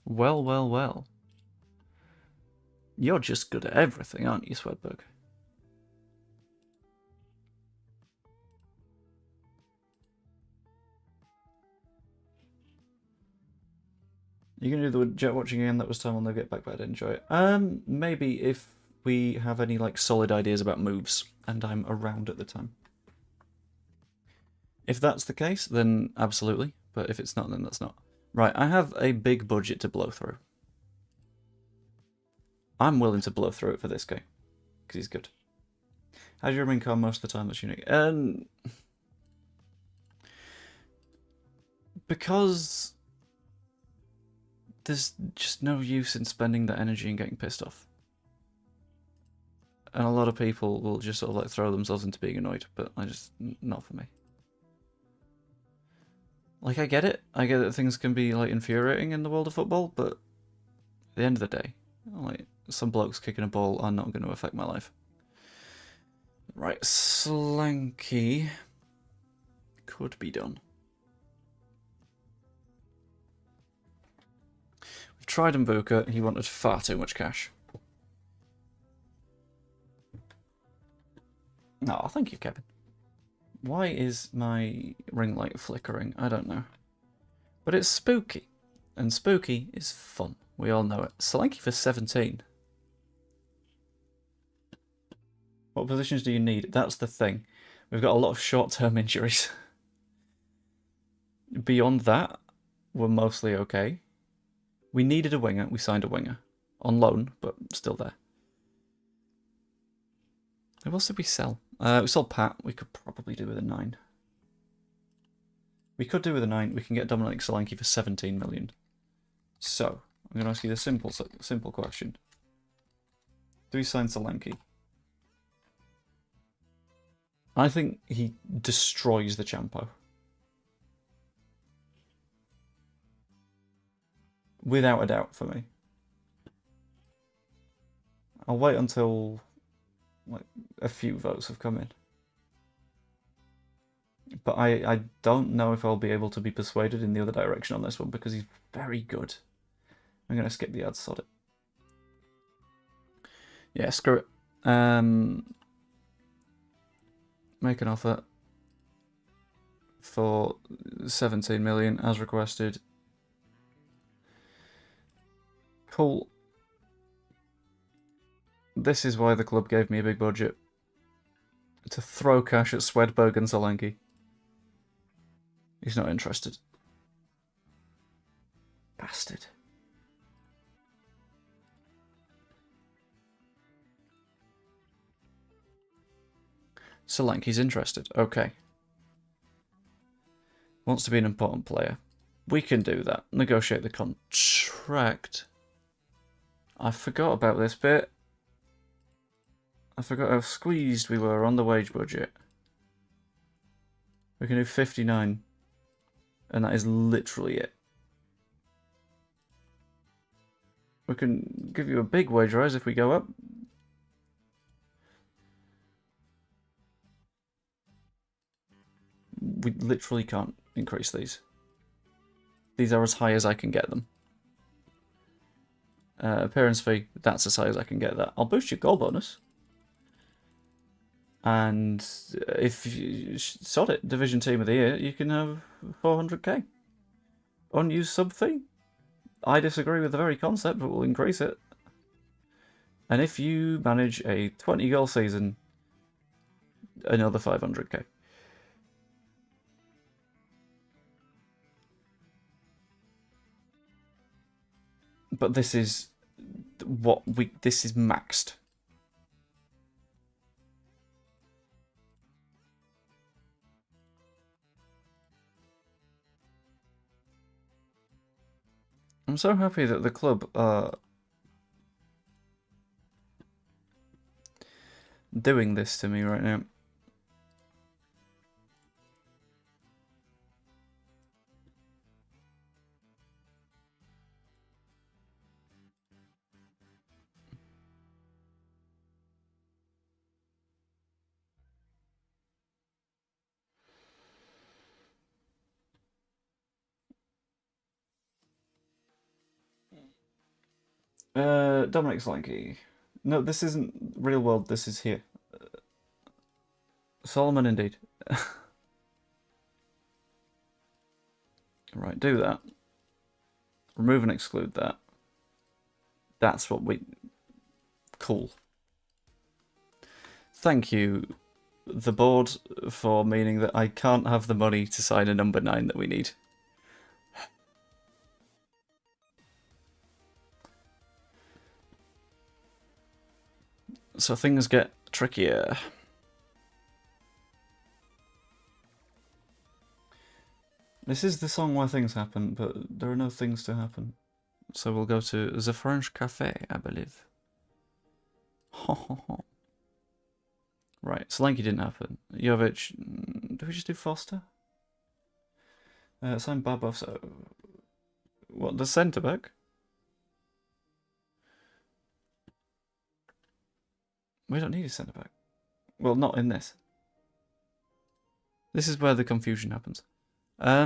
Speaker 1: Well, well, well. You're just good at everything, aren't you, Swedberg? You gonna do the jet watching again? That was time I'll get back, but I did enjoy it. Maybe if we have any like solid ideas about moves and I'm around at the time. If that's the case, then absolutely. But if it's not, then that's not. Right, I have a big budget to blow through. I'm willing to blow through it for this guy because he's good. How do you remain calm most of the time? That's unique. Because there's just no use in spending that energy and getting pissed off. And a lot of people will just sort of like throw themselves into being annoyed, but not for me. Like, I get it. I get that things can be like infuriating in the world of football, but at the end of the day, like, some blokes kicking a ball are not going to affect my life. Right, Slanky could be done. We've tried Mbuka, he wanted far too much cash. Oh, thank you, Kevin. Why is my ring light flickering? I don't know. But it's spooky, and spooky is fun. We all know it. Solanke for 17. What positions do you need? That's the thing. We've got a lot of short-term injuries. Beyond that, we're mostly okay. We needed a winger. We signed a winger. On loan, but still there. Who else did we sell? We sold Pat. We could probably do with a 9. We could do with a 9. We can get Dominic Solanke for 17 million. So, I'm going to ask you the simple question. Do we sign Solanke? I think he destroys the Champo. Without a doubt for me. I'll wait until like a few votes have come in. But I don't know if I'll be able to be persuaded in the other direction on this one because he's very good. I'm going to skip the ads, sod it. Yeah, screw it. Make an offer for 17 million as requested. Cool. This is why the club gave me a big budget. To throw cash at Swedberg and Solanke. He's not interested. Bastard. Solanke's interested. Okay. Wants to be an important player. We can do that. Negotiate the contract. I forgot about this bit. I forgot how squeezed we were on the wage budget. We can do 59. And that is literally it. We can give you a big wage rise if we go up. We literally can't increase these. These are as high as I can get them. Appearance fee, that's as high as I can get that. I'll boost your goal bonus. And if you sod it, Division Team of the Year, you can have 400k. Unused sub fee. I disagree with the very concept, but we'll increase it. And if you manage a 20 goal season, another 500k. But this is this is maxed. I'm so happy that the club are doing this to me right now. Dominic Solanke. No, this isn't real world, this is here. Solomon indeed. Right, do that. Remove and exclude that. That's what we... Cool. Thank you, the board, for meaning that I can't have the money to sign a number 9 that we need. So things get trickier. This is the song where things happen, but there are no things to happen. So we'll go to the French Cafe, I believe. Right, Solanke didn't happen. Jovic, do we just do Foster? Sign Babov, so... What, the centre-back? We don't need a centre-back. Well, not in this. This is where the confusion happens. I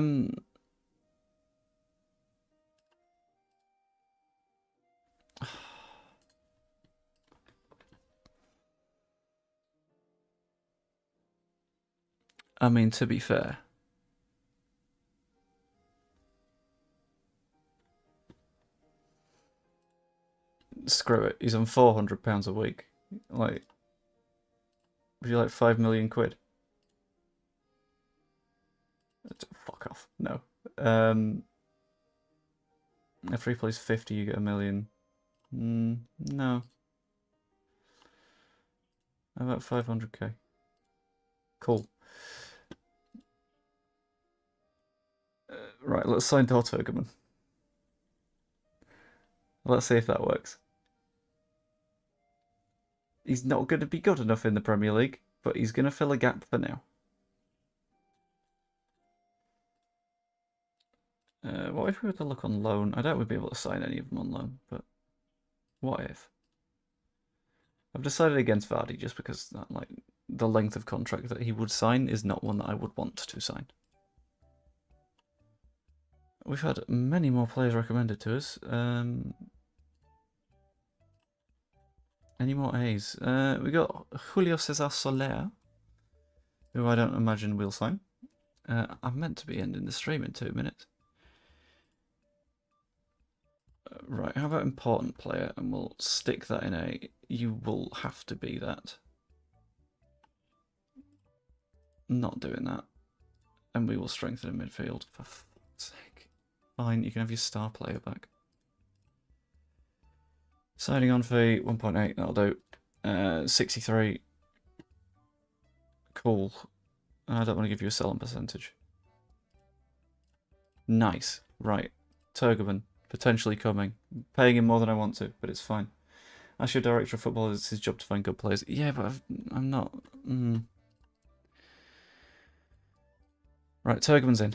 Speaker 1: mean, to be fair... Screw it, he's on £400 a week. Like... Would you like 5 million quid? Fuck off. No. If he plays 50, you get 1 million. No. How about 500k? Cool. Right, let's sign Torturgaman. Let's see if that works. He's not going to be good enough in the Premier League, but he's going to fill a gap for now. What if we were to look on loan? I doubt we'd be able to sign any of them on loan, but what if? I've decided against Vardy just because like the length of contract that he would sign is not one that I would want to sign. We've had many more players recommended to us. Any more A's? We got Julio Cesar Soler, who I don't imagine we'll sign. I'm meant to be ending the stream in 2 minutes. Right, how about important player? And we'll stick that in A. You will have to be that. Not doing that. And we will strengthen in midfield. For fuck's sake. Fine, you can have your star player back. Signing on fee, 1.8, that'll do. 63. Cool. I don't want to give you a selling percentage. Nice. Right. Turgaman. Potentially coming. Paying him more than I want to, but it's fine. As your director of football, it's his job to find good players. Yeah, but I'm not... Right, Turgaman's in.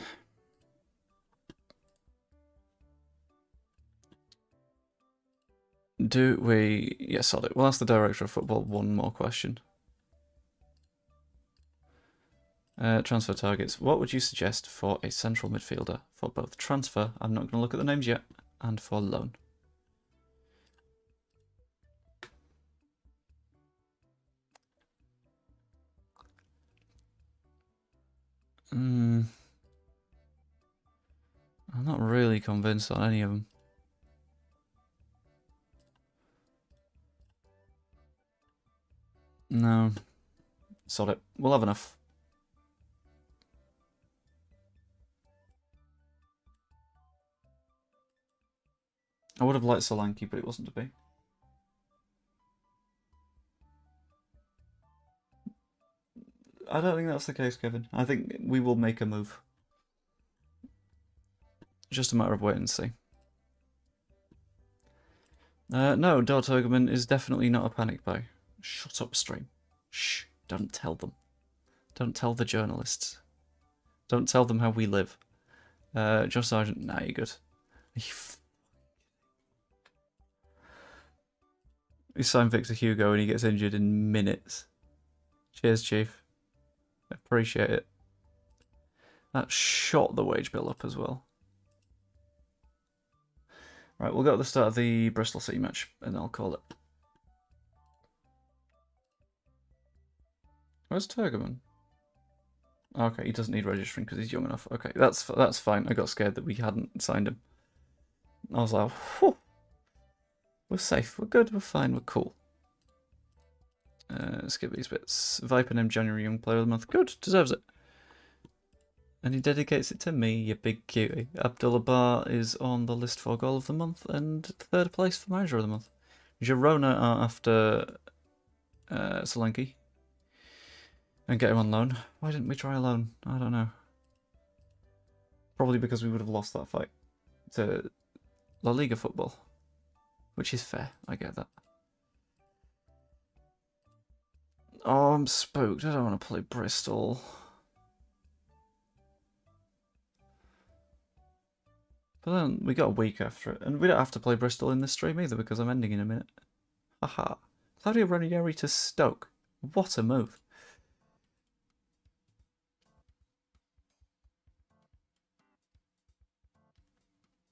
Speaker 1: Do we... Yeah, solid. We'll ask the director of football one more question. Transfer targets. What would you suggest for a central midfielder for both transfer, I'm not going to look at the names yet, and for loan? I'm not really convinced on any of them. No. Sod it. We'll have enough. I would have liked Solanke, but it wasn't to be. I don't think that's the case, Kevin. I think we will make a move. Just a matter of wait and see. No, Torturgaman is definitely not a panic buy. Shut up, stream. Shh, don't tell them. Don't tell the journalists. Don't tell them how we live. Josh Sargent, nah, you're good. We signed Victor Hugo and he gets injured in minutes. Cheers, Chief. Appreciate it. That shot the wage bill up as well. Right, we'll go at the start of the Bristol City match and I'll call it. Where's Turgaman? Okay, he doesn't need registering because he's young enough. Okay, that's fine. I got scared that we hadn't signed him. I was like, whew, we're safe, we're good, we're fine, we're cool. Skip these bits. Viper named January Young Player of the Month. Good, deserves it. And he dedicates it to me, you big cutie. Abdullah Bar is on the list for Goal of the Month and 3rd place for Manager of the Month. Girona are after Solanke. And get him on loan. Why didn't we try a loan? I don't know. Probably because we would have lost that fight to La Liga football. Which is fair, I get that. Oh, I'm spooked. I don't want to play Bristol. But then we got a week after it. And we don't have to play Bristol in this stream either because I'm ending in a minute. Haha. Claudio Ranieri to Stoke. What a move.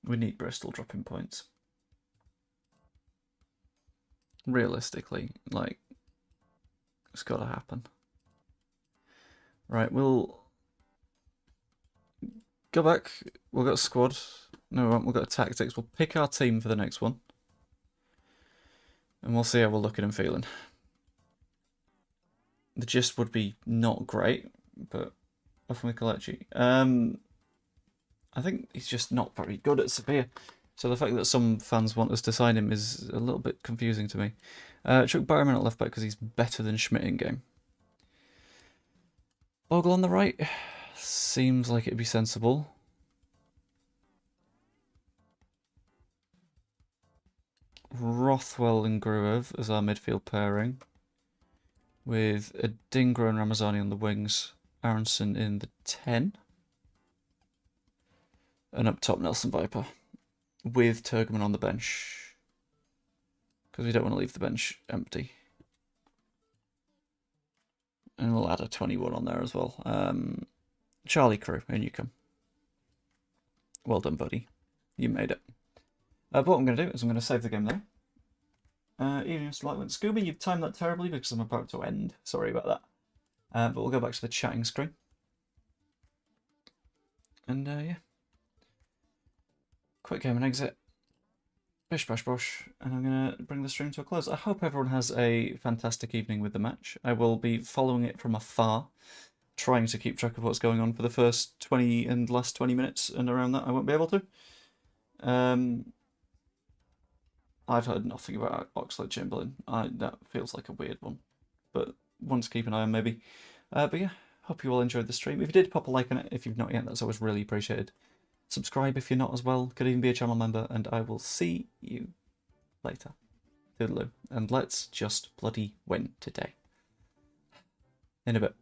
Speaker 1: We need Bristol dropping points. Realistically, like, it's got to happen. Right, we'll go back. We'll go to squad. No, we won't. We'll go to tactics. We'll pick our team for the next one. And we'll see how we're looking and feeling. The gist would be not great, but off with Kalechi. I think he's just not very good at Sevilla. So the fact that some fans want us to sign him is a little bit confusing to me. Chuck Barrowman at left back because he's better than Schmidt in game. Bogle on the right seems like it'd be sensible. Rothwell and Gruev as our midfield pairing, with Adingra and Ramazani on the wings, Aronson in the 10, and up top Nelson Viper, with Turgeman on the bench, because we don't want to leave the bench empty. And we'll add a 21 on there as well. Charlie Crew, in you come. Well done, buddy. You made it. But what I'm going to do is I'm going to save the game there. Evening Light went Scooby, you've timed that terribly because I'm about to end. Sorry about that. But we'll go back to the chatting screen. And yeah. Quick game and exit. Bish bash bosh. And I'm going to bring the stream to a close. I hope everyone has a fantastic evening with the match. I will be following it from afar, trying to keep track of what's going on for the first 20 and last 20 minutes, and around that I won't be able to. I've heard nothing about Oxlade-Chamberlain. That feels like a weird one, but one to keep an eye on maybe. But yeah, hope you all enjoyed the stream. If you did, pop a like on it. If you've not yet, that's always really appreciated. Subscribe if you're not as well. Could even be a channel member, and I will see you later. Toodaloo. And let's just bloody win today. In a bit.